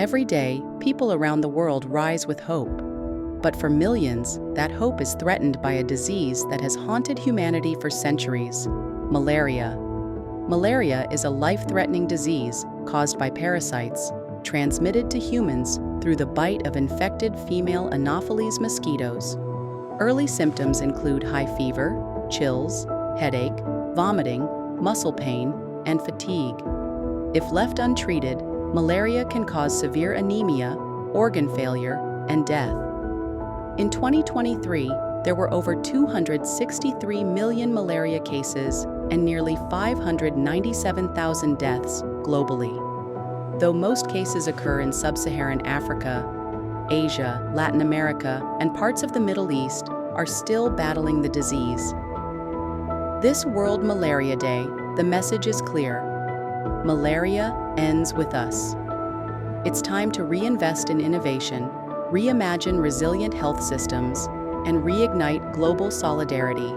Every day, people around the world rise with hope. But for millions, that hope is threatened by a disease that has haunted humanity for centuries: malaria. Malaria is a life-threatening disease caused by parasites, transmitted to humans through the bite of infected female Anopheles mosquitoes. Early symptoms include high fever, chills, headache, vomiting, muscle pain, and fatigue. If left untreated, malaria can cause severe anemia, organ failure, and death. In 2023, there were over 263 million malaria cases and nearly 597,000 deaths globally. Though most cases occur in sub-Saharan Africa, Asia, Latin America, and parts of the Middle East are still battling the disease. This World Malaria Day, the message is clear: malaria ends with us. It's time to reinvest in innovation, reimagine resilient health systems, and reignite global solidarity.